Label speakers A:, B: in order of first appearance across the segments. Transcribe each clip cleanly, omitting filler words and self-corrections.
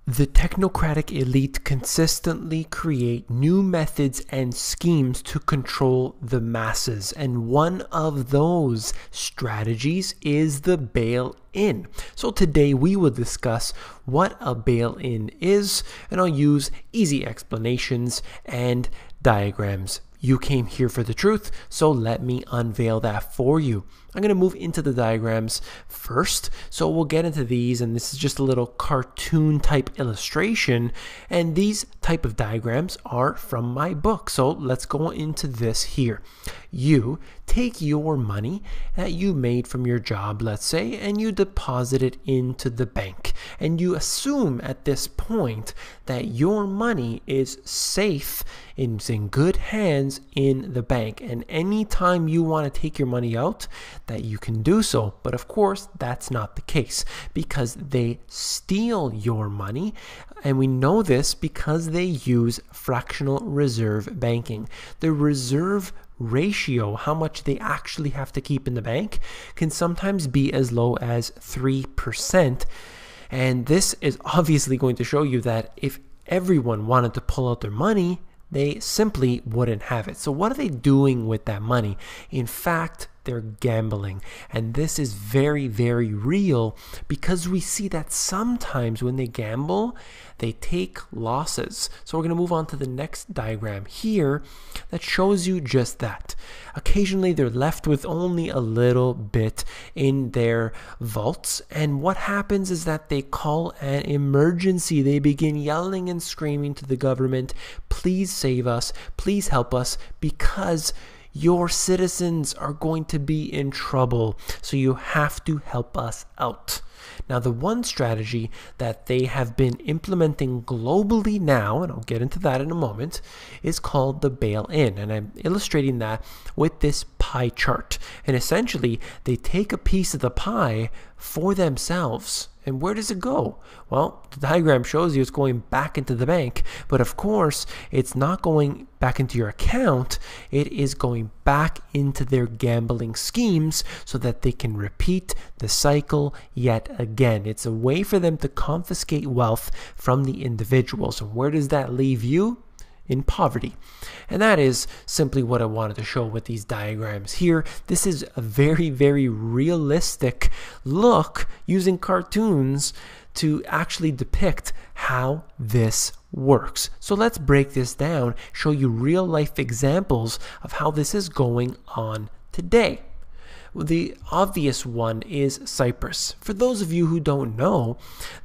A: The technocratic elite consistently create new methods and schemes to control the masses, and one of those strategies is the bail-in. So today we will discuss what a bail-in is, and I'll use easy explanations and diagrams. You came here for the truth, so let me unveil that for you. I'm going to move into the diagrams first, so we'll get into these, and this is just a little cartoon type illustration, and these type of diagrams are from my book. So let's go into this here. You take your money that you made from your job, let's say, and you deposit it into the bank, and you assume at this point that your money is safe, it's in good hands in the bank, and anytime you want to take your money out, that you can do so. But of course, that's not the case, because they steal your money, and we know this because they use fractional reserve banking. The reserve ratio, how much they actually have to keep in the bank, can sometimes be as low as 3%. And this is obviously going to show you that if everyone wanted to pull out their money, they simply wouldn't have it. So what are they doing with that money? In fact, they're gambling. And this is very, very real, because we see that sometimes when they gamble, they take losses. So we're going to move on to the next diagram here that shows you just that. Occasionally they're left with only a little bit in their vaults, and what happens is that they call an emergency. They begin yelling and screaming to the government, please save us, please help us, because your citizens are going to be in trouble, so you have to help us out. Now, the one strategy that they have been implementing globally now, and I'll get into that in a moment, is called the bail-in. And I'm illustrating that with this pie chart. And essentially, they take a piece of the pie for themselves. And where does it go? Well, the diagram shows you it's going back into the bank, but of course, it's not going back into your account. It is going back into their gambling schemes so that they can repeat the cycle yet again. It's a way for them to confiscate wealth from the individuals. And where does that leave you? In poverty. And that is simply what I wanted to show with these diagrams here. This is a very, very realistic look using cartoons to actually depict how this works. So let's break this down, show you real life examples of how this is going on today. The obvious one is Cyprus. For those of you who don't know,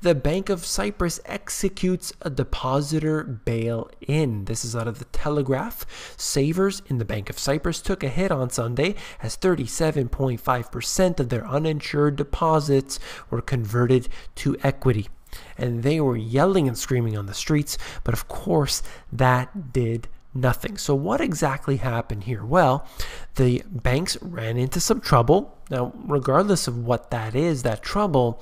A: the Bank of Cyprus executes a depositor bail-in. This is out of the Telegraph. Savers in the Bank of Cyprus took a hit on Sunday as 37.5% of their uninsured deposits were converted to equity. And they were yelling and screaming on the streets, but of course that did nothing. So what exactly happened here? Well, the banks ran into some trouble. Now, regardless of what that is, that trouble,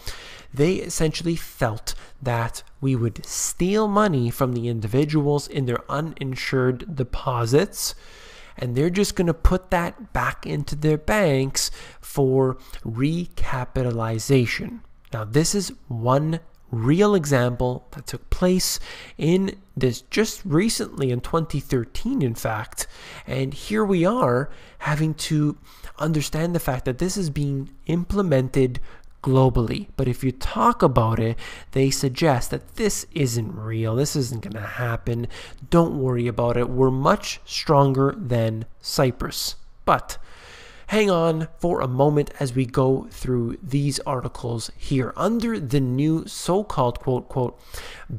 A: they essentially felt that we would steal money from the individuals in their uninsured deposits, and they're just going to put that back into their banks for recapitalization. Now, this is one real example that took place in this just recently in 2013, in fact. And here we are having to understand the fact that this is being implemented globally. But if you talk about it, they suggest that this isn't real. This isn't going to happen. Don't worry about it. We're much stronger than Cyprus. But hang on for a moment as we go through these articles here. Under the new so-called quote,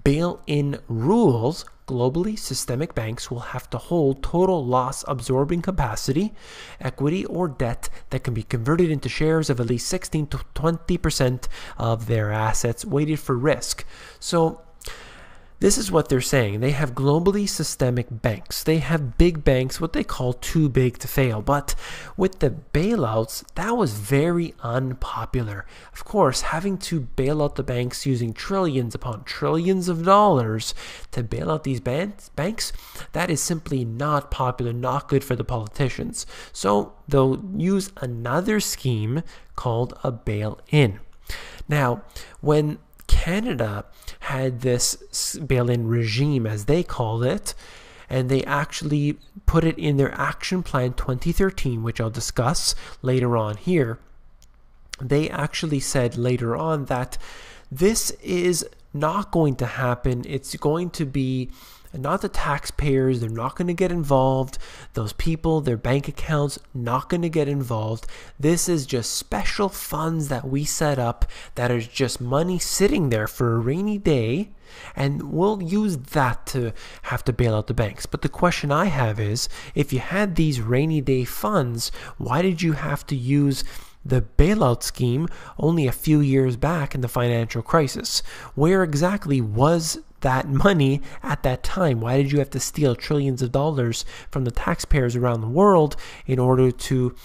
A: bail-in rules, globally, systemic banks will have to hold total loss absorbing capacity, equity, or debt that can be converted into shares of at least 16 to 20% of their assets weighted for risk. So this is what they're saying. They have globally systemic banks. They have big banks, what they call too big to fail. But with the bailouts, that was very unpopular. Of course, having to bail out the banks using trillions upon trillions of dollars to bail out these banks, that is simply not popular, not good for the politicians. So they'll use another scheme called a bail-in. Now, when Canada had this bail-in regime, as they called it, and they actually put it in their Action Plan 2013, which I'll discuss later on here. They actually said later on that this is not going to happen. It's going to be not the taxpayers. They're not going to get involved. Those people, their bank accounts, not going to get involved. This is just special funds that we set up that is just money sitting there for a rainy day, and we'll use that to have to bail out the banks. But the question I have is, if you had these rainy day funds, why did you have to use the bailout scheme only a few years back in the financial crisis? Where exactly was that money at that time? Why did you have to steal trillions of dollars from the taxpayers around the world in order to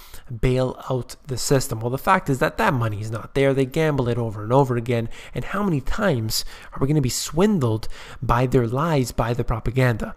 A: bail out the system? Well, the fact is that that money is not there. They gamble it over and over again. And how many times are we going to be swindled by their lies, by the propaganda?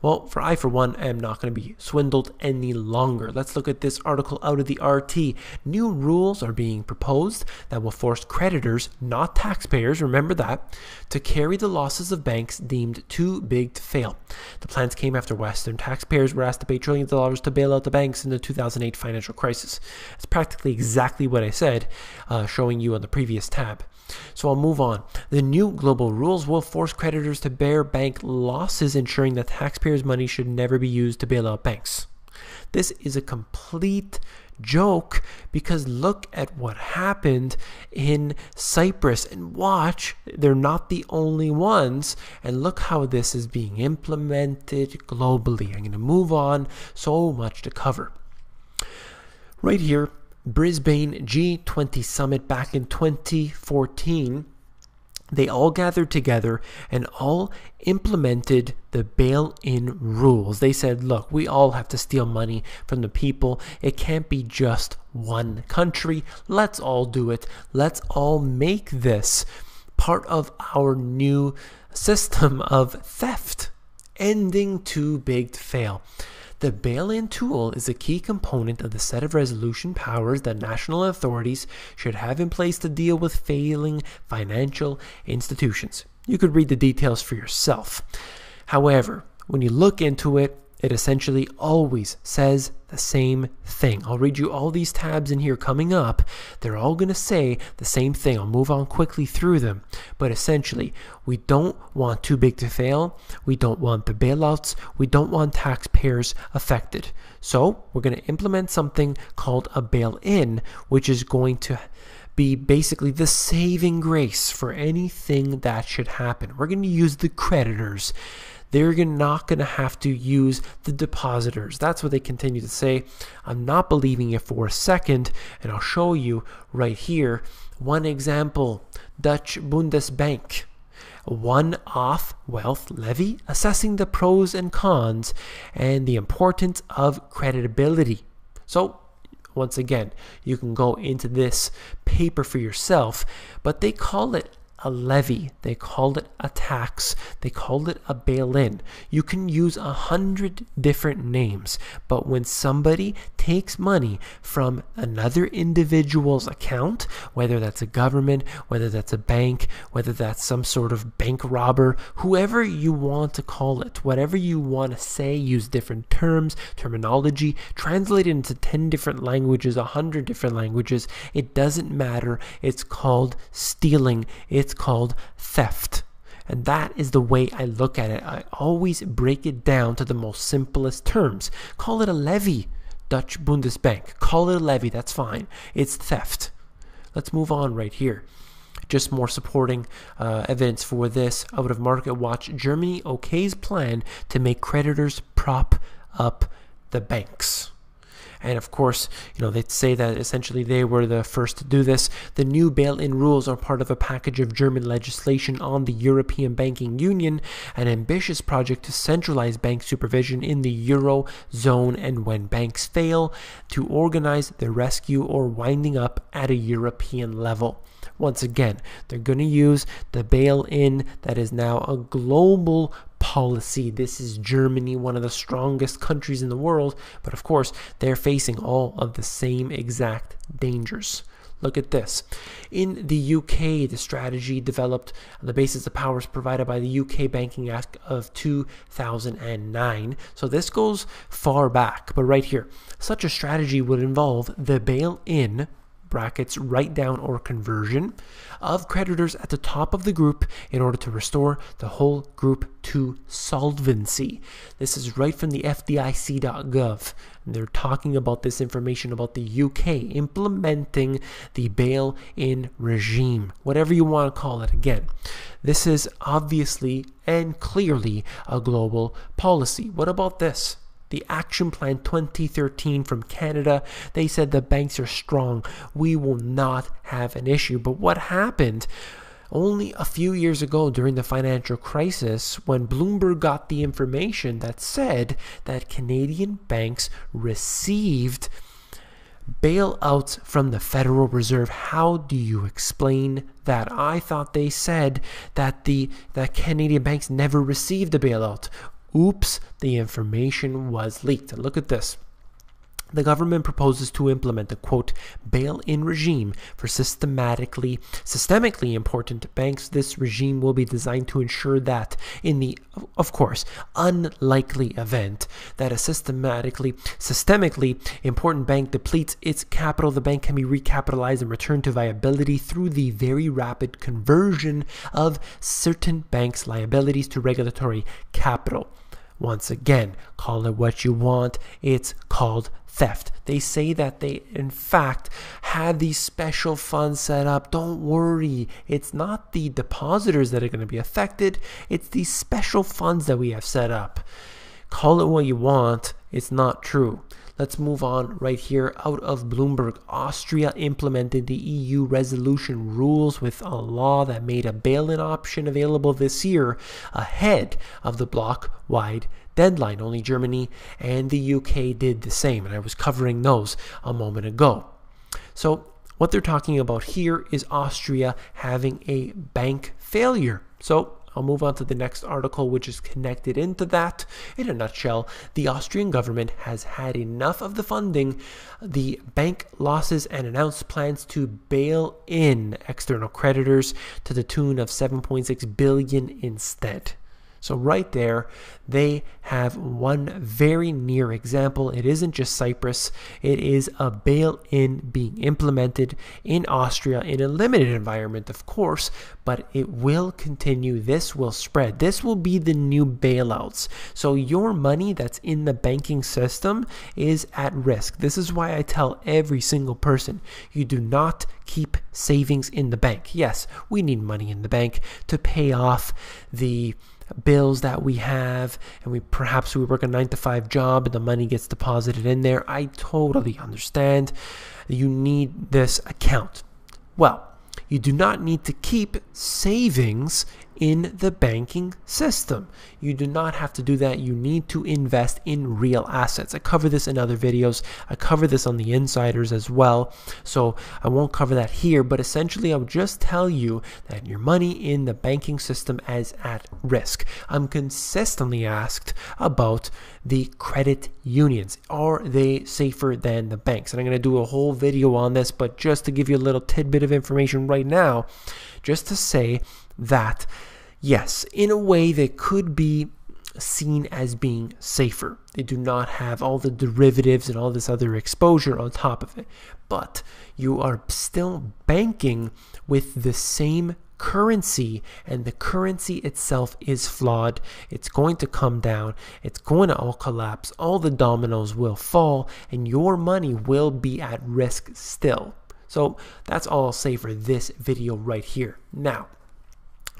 A: Well, I, for one, am not going to be swindled any longer. Let's look at this article out of the RT. New rules are being proposed that will force creditors, not taxpayers, remember that, to carry the losses of banks deemed too big to fail. The plans came after Western taxpayers were asked to pay trillions of dollars to bail out the banks in the 2008 financial crisis. It's practically exactly what I said, showing you on the previous tab. So I'll move on. The new global rules will force creditors to bear bank losses, ensuring that taxpayers' money should never be used to bail out banks. This is a complete joke, because look at what happened in Cyprus, and watch, they're not the only ones, and look how this is being implemented globally. I'm going to move on, so much to cover. Right here, Brisbane G20 Summit back in 2014, they all gathered together and all implemented the bail-in rules. They said, look, we all have to steal money from the people. It can't be just one country. Let's all do it. Let's all make this part of our new system of theft, ending too big to fail. The bail-in tool is a key component of the set of resolution powers that national authorities should have in place to deal with failing financial institutions. You could read the details for yourself. However, when you look into it, it essentially always says the same thing. I'll read you all these tabs in here coming up. They're all going to say the same thing. I'll move on quickly through them. But essentially, we don't want too big to fail. We don't want the bailouts. We don't want taxpayers affected. So we're going to implement something called a bail-in, which is going to be basically the saving grace for anything that should happen. We're going to use the creditors. They're not going to have to use the depositors. That's what they continue to say. I'm not believing it for a second, and I'll show you right here. One example, Dutch Bundesbank. A one-off wealth levy assessing the pros and cons and the importance of creditability. So, once again, you can go into this paper for yourself, but they call it a levy, they called it a tax, they called it a bail-in. You can use 100 different names, but when somebody takes money from another individual's account, whether that's a government, whether that's a bank, whether that's some sort of bank robber, whoever you want to call it, whatever you want to say, use different terms, terminology, translate it into 10 different languages, 100 different languages, it doesn't matter. It's called stealing. It's called theft. And that is the way I look at it. I always break it down to the most simplest terms. Call it a levy, Dutch Bundesbank. Call it a levy, that's fine. It's theft. Let's move on right here. Just more supporting evidence for this. Out of Market Watch, Germany okays plan to make creditors prop up the banks. And of course, they say that essentially they were the first to do this. The new bail-in rules are part of a package of German legislation on the European Banking Union, an ambitious project to centralize bank supervision in the Eurozone, and when banks fail, to organize their rescue or winding up at a European level. Once again, they're going to use the bail-in that is now a global policy. This is Germany, one of the strongest countries in the world, but of course, they're facing all of the same exact dangers. Look at this. In the UK, the strategy developed on the basis of powers provided by the UK Banking Act of 2009. So this goes far back, but right here, such a strategy would involve the bail-in brackets write down or conversion of creditors at the top of the group in order to restore the whole group to solvency. This is right from the FDIC.gov. They're talking about this information about the UK implementing the bail-in regime, whatever you want to call it. Again, this is obviously and clearly a global policy. What about this? The Action Plan 2013 from Canada, they said the banks are strong. We will not have an issue. But what happened only a few years ago during the financial crisis when Bloomberg got the information that said that Canadian banks received bailouts from the Federal Reserve? How do you explain that? I thought they said that that Canadian banks never received a bailout. Oops, the information was leaked. And look at this. The government proposes to implement a, quote, bail-in regime for systemically important banks. This regime will be designed to ensure that in the, of course, unlikely event that a systemically important bank depletes its capital, the bank can be recapitalized and returned to viability through the very rapid conversion of certain banks' liabilities to regulatory capital. Once again, call it what you want. It's called theft. They say that they, in fact, had these special funds set up. Don't worry. It's not the depositors that are going to be affected. It's these special funds that we have set up. Call it what you want. It's not true. Let's move on right here. Out of Bloomberg, Austria implemented the EU resolution rules with a law that made a bail-in option available this year ahead of the bloc-wide deadline. Only Germany and the UK did the same, and I was covering those a moment ago. So what they're talking about here is Austria having a bank failure. So I'll move on to the next article, which is connected into that. In a nutshell, the Austrian government has had enough of the funding, the bank losses, and announced plans to bail in external creditors to the tune of 7.6 billion instead. So right there, they have one very near example. It isn't just Cyprus. It is a bail-in being implemented in Austria in a limited environment, of course, but it will continue. This will spread. This will be the new bailouts. So your money that's in the banking system is at risk. This is why I tell every single person, you do not keep savings in the bank. Yes, we need money in the bank to pay off the bills that we have, and perhaps we work a 9-to-5 job and the money gets deposited in there. I totally understand. You need this account. Well, you do not need to keep savings in the banking system. You do not have to do that. You need to invest in real assets. I cover this in other videos. I cover this on the Insiders as well. So I won't cover that here, but essentially I would just tell you that your money in the banking system is at risk. I'm consistently asked about the credit unions. Are they safer than the banks? And I'm going to do a whole video on this, but just to give you a little tidbit of information right now, just to say that, yes, in a way they could be seen as being safer. They do not have all the derivatives and all this other exposure on top of it. But you are still banking with the same currency, and the currency itself is flawed. It's going to come down. It's going to all collapse. All the dominoes will fall, and your money will be at risk still. So that's all I'll say for this video right here. Now,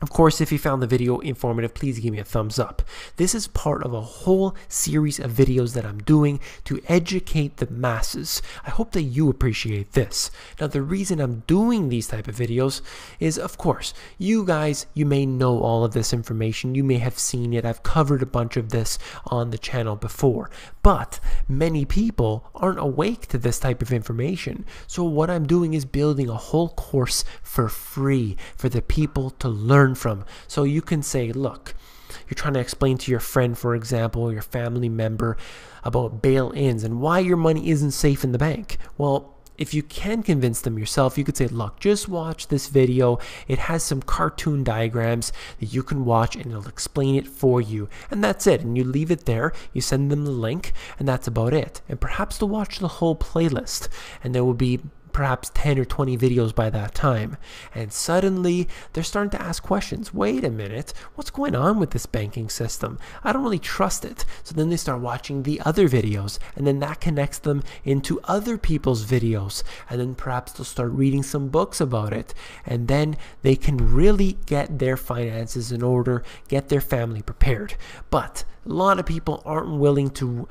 A: of course, if you found the video informative, please give me a thumbs up. This is part of a whole series of videos that I'm doing to educate the masses. I hope that you appreciate this. Now, the reason I'm doing these type of videos is, of course, you guys, you may know all of this information. You may have seen it. I've covered a bunch of this on the channel before. But many people aren't awake to this type of information. So what I'm doing is building a whole course for free for the people to learn from. So you can say, look, you're trying to explain to your friend, for example, or your family member about bail-ins and why your money isn't safe in the bank. Well, if you can convince them yourself, you could say, look, just watch this video. It has some cartoon diagrams that you can watch and it'll explain it for you. And that's it. And you leave it there. You send them the link and that's about it. And perhaps they'll watch the whole playlist, and there will be perhaps 10 or 20 videos by that time. And suddenly they're starting to ask questions. Wait a minute, what's going on with this banking system? I don't really trust it. So then they start watching the other videos, and then that connects them into other people's videos. And then perhaps they'll start reading some books about it. And then they can really get their finances in order, get their family prepared. But a lot of people aren't willing to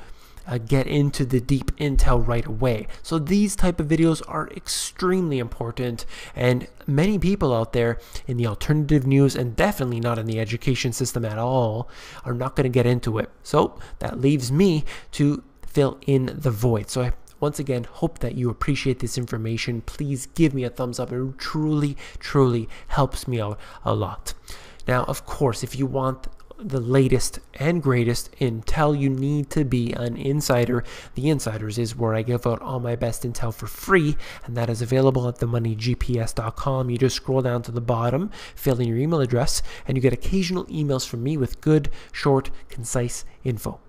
A: get into the deep intel right away. So these type of videos are extremely important, and many people out there in the alternative news, and definitely not in the education system at all, are not going to get into it. So that leaves me to fill in the void. So I once again hope that you appreciate this information. Please give me a thumbs up. It truly helps me out a lot. Now, of course, if you want the latest and greatest intel, you need to be an insider. The Insiders is where I give out all my best intel for free, and that is available at themoneygps.com. You just scroll down to the bottom, fill in your email address, and you get occasional emails from me with good, short, concise info.